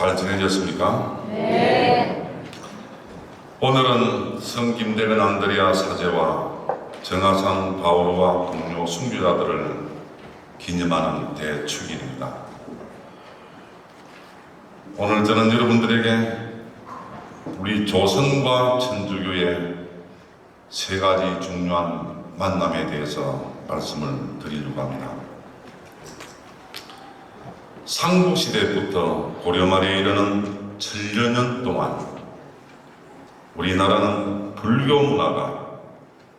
잘 지내셨습니까? 네. 오늘은 성김대근 안드레아 사제와 정하상 바오로와 동료 순교자들을 기념하는 대축일입니다. 오늘 저는 여러분들에게 우리 조선과 천주교의 세 가지 중요한 만남에 대해서 말씀을 드리려고 합니다. 삼국시대부터 고려 말에 이르는 천여년 동안 우리나라는 불교 문화가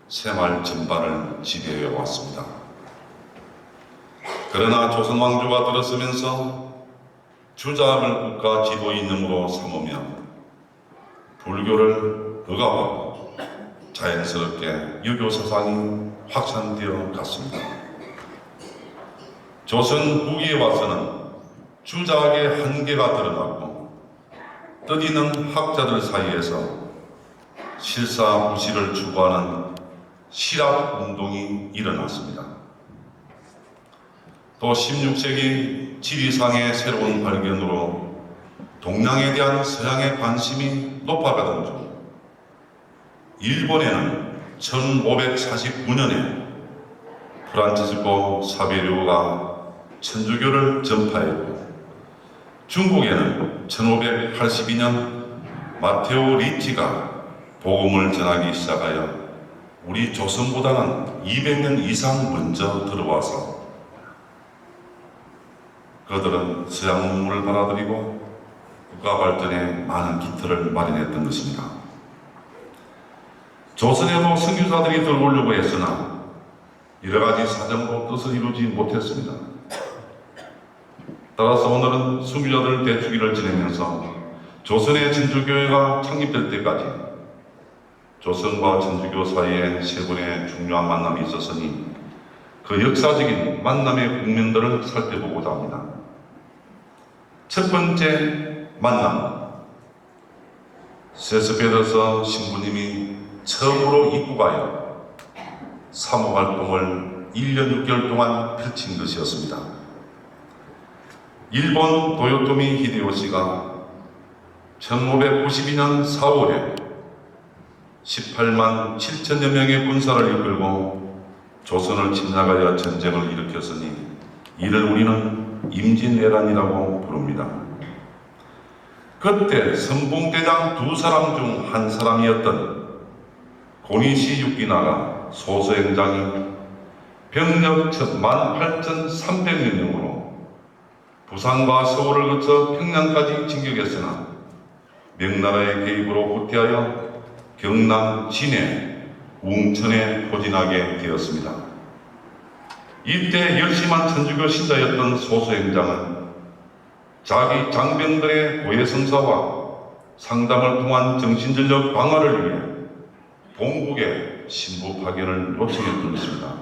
생활 전반을 지배해 왔습니다. 그러나 조선 왕조가 들어서면서 주자를 국가 지도인으로 삼으며 불교를 억압하고 자연스럽게 유교 사상이 확산되어 갔습니다. 조선 후기에 와서는 주자의 한계가 드러났고 뜻있는 학자들 사이에서 실사무실을 추구하는 실학운동이 일어났습니다. 또 16세기 지리상의 새로운 발견으로 동양에 대한 서양의 관심이 높아가던 중 일본에는 1549년에 프란치스코 사베리오가 천주교를 전파했고 중국에는 1582년 마테오 리치가 복음을 전하기 시작하여 우리 조선보다는 200년 이상 먼저 들어와서 그들은 서양 문물을 받아들이고 국가 발전에 많은 기틀을 마련했던 것입니다. 조선에도 선교사들이 들어오려고 했으나 여러 가지 사정으로 뜻을 이루지 못했습니다. 따라서 오늘은 순교자들 대축일을 지내면서 조선의 천주교회가 창립될 때까지 조선과 천주교 사이에 세 번의 중요한 만남이 있었으니 그 역사적인 만남의 국면들을 살펴보고자 합니다. 첫 번째 만남, 세스페더서 신부님이 처음으로 입국하여 사모활동을 1년 6개월 동안 펼친 것이었습니다. 일본 도요토미 히데요시가 1592년 4월에 18만 7천여 명의 군사를 이끌고 조선을 침략하여 전쟁을 일으켰으니 이를 우리는 임진왜란이라고 부릅니다. 그때 선봉대장 두 사람 중 한 사람이었던 고니시 유키나가 소서행장이 병력 18,300여 명으로 부산과 서울을 거쳐 평양까지 진격했으나 명나라의 개입으로 후퇴하여 경남 진해, 웅천에 포진하게 되었습니다. 이때 열심한 천주교 신자였던 소서행장은 자기 장병들의 고해성사와 상담을 통한 정신전력 강화를 위해 본국에 신부 파견을 요청했던 것입니다.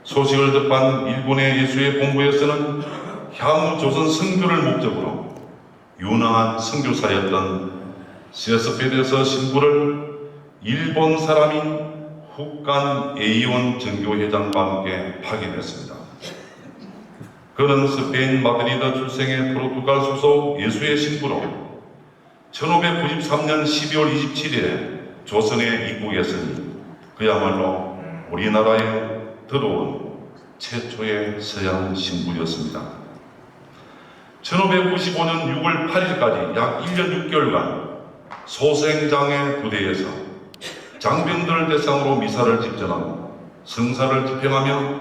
소식을 접한 일본의 예수의 본부에서는 향후 조선 선교를 목적으로 유능한 선교사였던 세스페데서 신부를 일본 사람인 훅간 에이온 전교회장과 함께 파견했습니다. 그는 스페인 마드리드 출생의 포르투갈 소속 예수의 신부로 1593년 12월 27일에 조선에 입국했으니 그야말로 우리나라에 들어온 최초의 서양 신부였습니다. 1595년 6월 8일까지 약 1년 6개월간 소서행장의 부대에서 장병들을 대상으로 미사를 집전하고 성사를 집행하며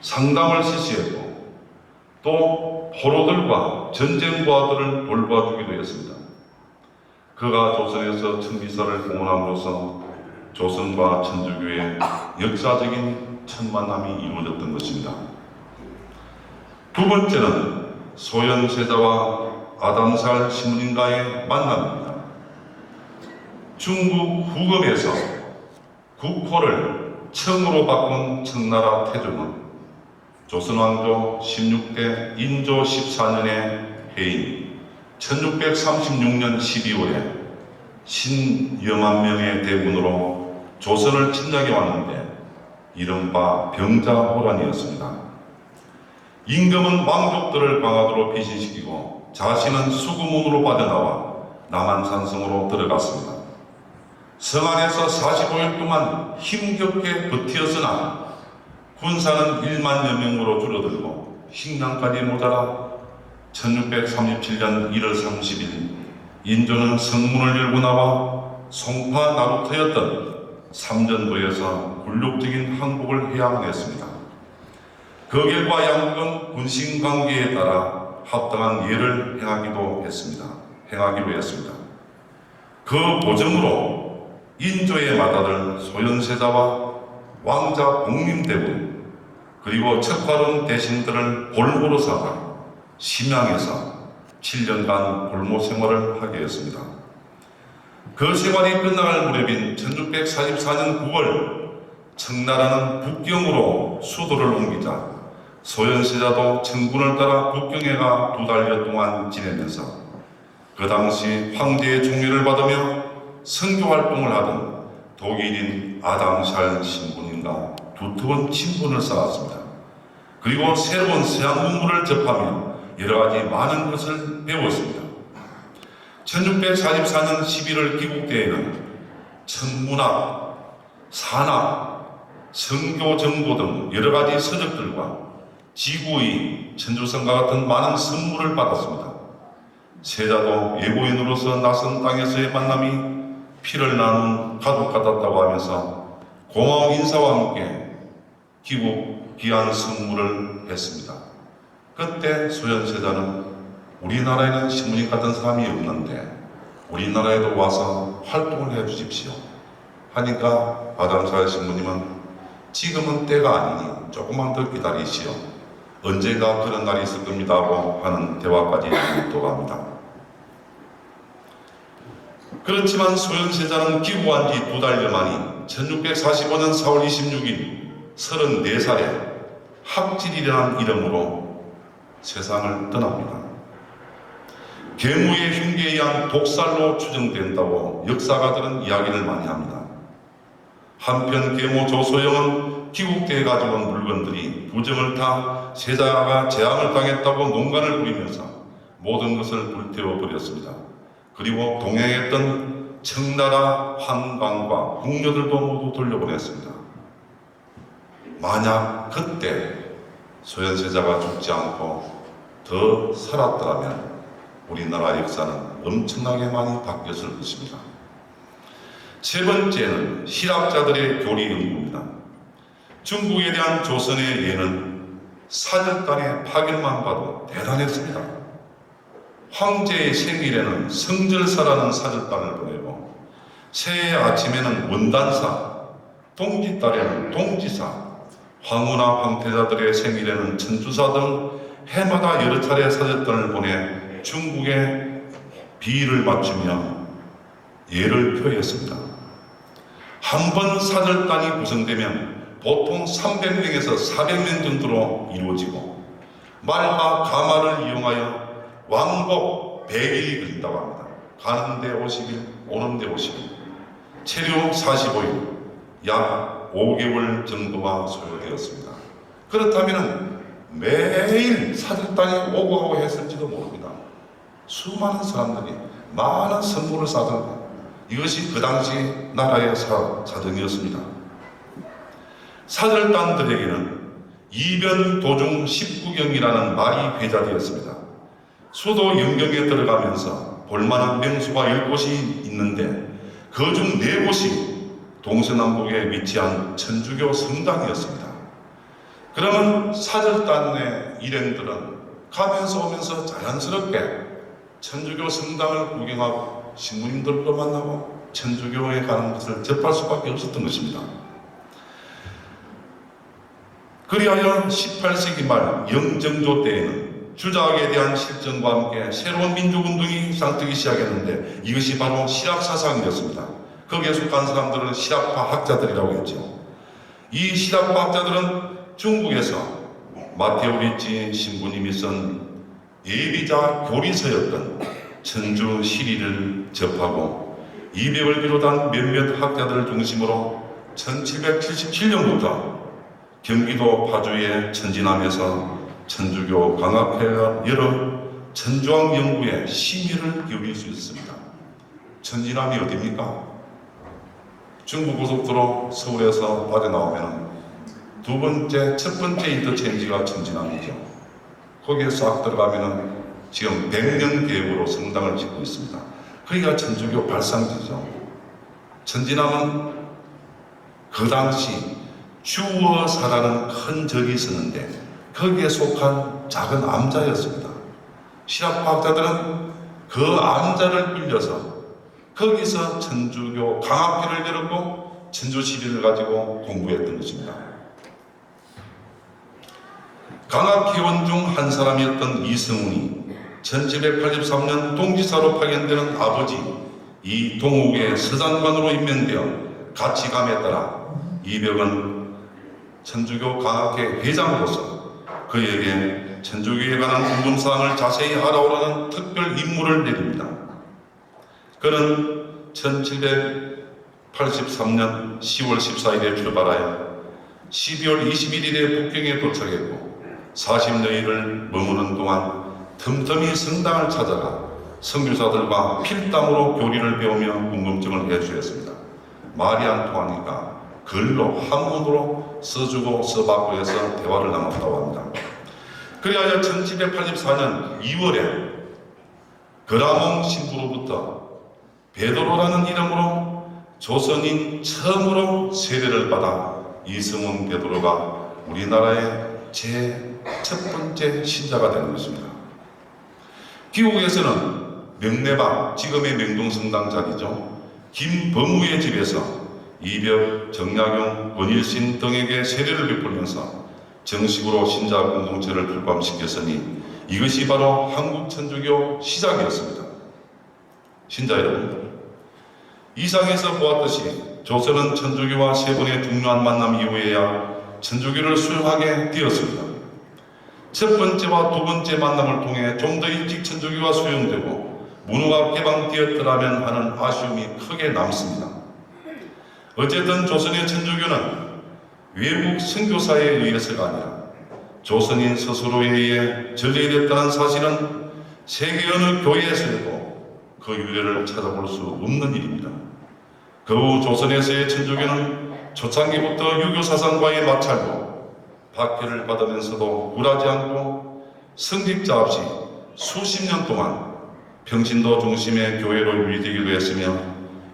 상담을 실시했고 또 포로들과 전쟁 부하들을 돌봐주기도 했습니다. 그가 조선에서 천미사를 공헌함으로써 조선과 천주교의 역사적인 첫 만남이 이루어졌던 것입니다. 두 번째는 소현세자와 아담살 신부님과의 만남입니다. 중국 후금에서 국호를 청으로 바꾼 청나라 태종은 조선왕조 16대 인조 14년의 해인 1636년 12월에 신여만 명의 대군으로 조선을 침략해 왔는데 이른바 병자호란이었습니다. 임금은 왕족들을 강화도로 피신시키고 자신은 수구문으로 빠져나와 남한산성으로 들어갔습니다. 성 안에서 45일 동안 힘겹게 버티었으나 군사는 1만여 명으로 줄어들고 식량까지 모자라 1637년 1월 30일 인조는 성문을 열고 나와 송파 나루터였던 삼전도에서 굴욕적인 항복을 해야만 했습니다. 그 결과 양국은 군신 관계에 따라 합당한 예를 행하기로 했습니다. 그 보정으로 인조의 맏아들 소현세자와 왕자 복림대군 그리고 척화론 대신들을 볼모로 삼아 심양에서 7년간 볼모 생활을 하게 했습니다. 그 생활이 끝나갈 무렵인 1644년 9월 청나라는 북경으로 수도를 옮기자 소현세자도 청군을 따라 북경에 가 2달여 동안 지내면서 그 당시 황제의 총애를 받으며 선교 활동을 하던 독일인 아담샬 신부님과 두터운 친분을 쌓았습니다. 그리고 새로운 서양 문물을 접하며 여러가지 많은 것을 배웠습니다. 1644년 11월 귀국때에는 천문학, 산학, 성교 정보 등 여러가지 서적들과 지구의 천주성과 같은 많은 선물을 받았습니다. 세자도 외국인으로서 낯선 땅에서의 만남이 피를 나눈 가족 같았다고 하면서 고마운 인사와 함께 귀국 귀한 선물을 했습니다. 그때 소현세자는 우리나라에는 신부님 같은 사람이 없는데 우리나라에도 와서 활동을 해 주십시오 하니까 아담샬 신부님은 지금은 때가 아니니 조금만 더 기다리시오. 언젠가 그런 날이 있을 겁니다 하고 하는 대화까지 묻어갑니다. 그렇지만 소현세자는 귀국한 지 2달여 만인 1645년 4월 26일 34살에 학질이라는 이름으로 세상을 떠납니다. 계무의 흉기에 의한 독살로 추정된다고 역사가들은 이야기를 많이 합니다. 한편 계모 조소영은 귀국때에 가져온 물건들이 부정을 타 세자가 재앙을 당했다고 농간을 부리면서 모든 것을 불태워버렸습니다. 그리고 동행했던 청나라 환관과 궁녀들도 모두 돌려보냈습니다. 만약 그때 소현세자가 죽지 않고 더 살았더라면 우리나라 역사는 엄청나게 많이 바뀌었을 것입니다. 세 번째는 실학자들의 교리 연구입니다. 중국에 대한 조선의 예는 사절단의 파견만 봐도 대단했습니다. 황제의 생일에는 성절사라는 사절단을 보내고 새해 아침에는 원단사, 동짓달에는 동지사, 황후나 황태자들의 생일에는 천주사 등 해마다 여러 차례 사절단을 보내 중국의 비를 맞추며 예를 표했습니다. 한 번 사절단이 구성되면 보통 300명에서 400명 정도로 이루어지고 말과 가마를 이용하여 왕복 100일이 걸린다고 합니다. 가는데 50일, 오는데 50일, 체류 45일, 약 5개월 정도가 소요되었습니다. 그렇다면 매일 사절단이 오고 가고 했을지도 모릅니다. 수많은 사람들이 많은 선물을 싸들고 이것이 그 당시 나라의 사정이었습니다. 사절단들에게는 이변 도중 19경이라는 말이 회자되었습니다. 수도 영경에 들어가면서 볼만한 명소가 10곳이 있는데 그 중 4곳이 동서남북에 위치한 천주교 성당이었습니다. 그러면 사절단의 일행들은 가면서 오면서 자연스럽게 천주교 성당을 구경하고 신부님들도 만나고 천주교에 가는 것을 접할 수밖에 없었던 것입니다. 그리하여 18세기 말 영정조 때에는 주작에 대한 실정과 함께 새로운 민족운동이 쌍뜨기 시작했는데 이것이 바로 실학사상이었습니다. 거기에 속한 사람들은 실학파 학자들이라고 했죠. 이 실학파 학자들은 중국에서 마테오 리치 신부님이 쓴 예비자 교리서였던 천주 시리를 접하고 200을 비롯한 몇몇 학자들을 중심으로 1777년부터 경기도 파주의 천진암에서 천주교 강학회가 열어 천주왕 연구에 심의를 기울일 수 있습니다. 천지남이 어디입니까? 중부고속도로 서울에서 빠져나오면 첫 번째 인터체인지가 천지남이죠. 거기에 싹 들어가면은 지금 100년 계획으로 성당을 짓고 있습니다. 거기가 천주교 발상지죠. 천지남은 그 당시 주워사라는 큰 절이 있었는데 거기에 속한 작은 암자였습니다. 신학과학자들은 그 암자를 빌려서 거기서 천주교 강학회를 열었고 천주시리를 가지고 공부했던 것입니다. 강학회원 중 한 사람이었던 이승훈이 1783년 동지사로 파견되는 아버지 이동욱의 서장관으로 임명되어 같이 감에 따라 이벽은 천주교 강학회 회장으로서 그에게 천주교에 관한 궁금사항을 자세히 알아오라는 특별 임무를 내립니다. 그는 1783년 10월 14일에 출발하여 12월 21일에 북경에 도착했고 40여일을 머무는 동안 틈틈이 성당을 찾아가 선교사들과 필담으로 교리를 배우며 궁금증을 해주었습니다. 말이 안 통하니까 글로 한문으로 써주고 써받고 해서 대화를 나눴다고 합니다. 그리하여 1784년 2월에 그라몽 신부로부터 베드로라는 이름으로 조선인 처음으로 세례를 받아 이승훈 베드로가 우리나라의 제 첫 번째 신자가 되는 것입니다. 기국에서는 명례방, 지금의 명동성당 자리죠. 김범우의 집에서 이벽, 정약용, 권일신 등에게 세례를 베풀면서 정식으로 신자 공동체를 출범시켰으니 이것이 바로 한국 천주교 시작이었습니다. 신자 여러분, 이상에서 보았듯이 조선은 천주교와 세 번의 중요한 만남 이후에야 천주교를 수용하게 되었습니다. 첫 번째와 두 번째 만남을 통해 좀 더 일찍 천주교가 수용되고 문호가 개방되었더라면 하는 아쉬움이 크게 남습니다. 어쨌든 조선의 천주교는 외국 선교사에 의해서가 아니라 조선인 스스로에 의해 전래됐다는 사실은 세계 어느 교회에서도 그 유래를 찾아볼 수 없는 일입니다. 그 후 조선에서의 천주교는 초창기부터 유교 사상과의 마찰로 박해를 받으면서도 굴하지 않고 성직자 없이 수십 년 동안 평신도 중심의 교회로 유지되기도 했으며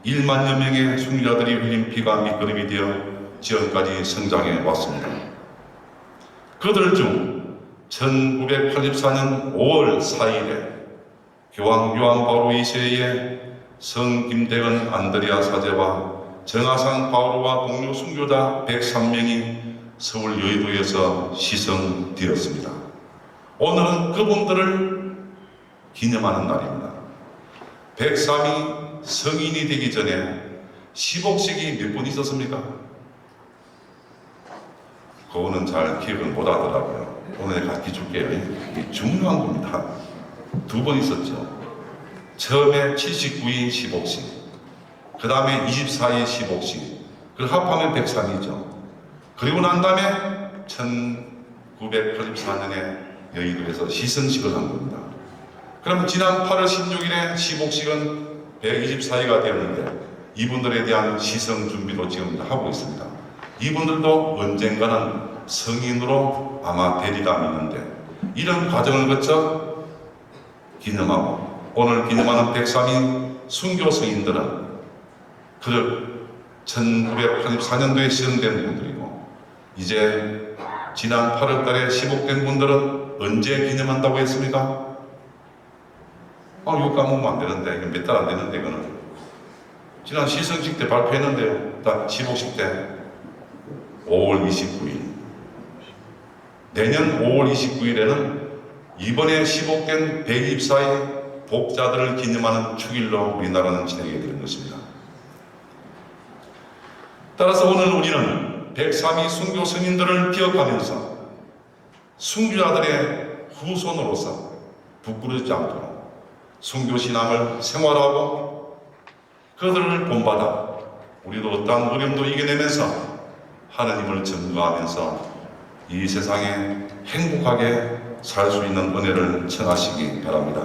1만여 명의 순교자들이 흘린 피가 밑거름이 되어 지금까지 성장해 왔습니다. 그들 중 1984년 5월 4일에 교황 요한 바오로 2세의 성 김대건 안드레아 사제와 정하상 바오로와 동료 순교자 103명이 서울 여의도에서 시성되었습니다. 오늘은 그분들을 기념하는 날입니다. 103이 성인이 되기 전에 시복식이 몇 번 있었습니까? 그거는 잘 기억을 못 하더라고요. 오늘 가르쳐 줄게요. 이게 중요한 겁니다. 2번 있었죠. 처음에 79인 시복식, 그 다음에 24인 시복식, 그 합하면 103이죠. 그리고 난 다음에 1984년에 여의도에서 시성식을 한 겁니다. 그럼 지난 8월 16일에 시복식은 124회가 되었는데 이분들에 대한 시성 준비도 지금 하고 있습니다. 이분들도 언젠가는 성인으로 아마 되리라 믿는데 이런 과정을 거쳐 기념하고 오늘 기념하는 103인 순교 성인들은 그 1984년도에 시성된 분들이고 이제 지난 8월 달에 시복된 분들은 언제 기념한다고 했습니까? 이거 까먹으면 안 되는데, 이거 몇 달 안 되는데, 이거는. 지난 시성식 때 발표했는데요. 딱 시복식 때 5월 29일. 내년 5월 29일에는 이번에 시복된 124의 복자들을 기념하는 축일로 우리나라는 지내게 되는 것입니다. 따라서 오늘 우리는 103위 순교 성인들을 기억하면서 순교자들의 후손으로서 부끄러지지 않도록 순교 신앙을 생활하고 그들을 본받아 우리도 어떠한 어려움도 이겨내면서 하나님을 증거하면서 이 세상에 행복하게 살 수 있는 은혜를 청하시기 바랍니다.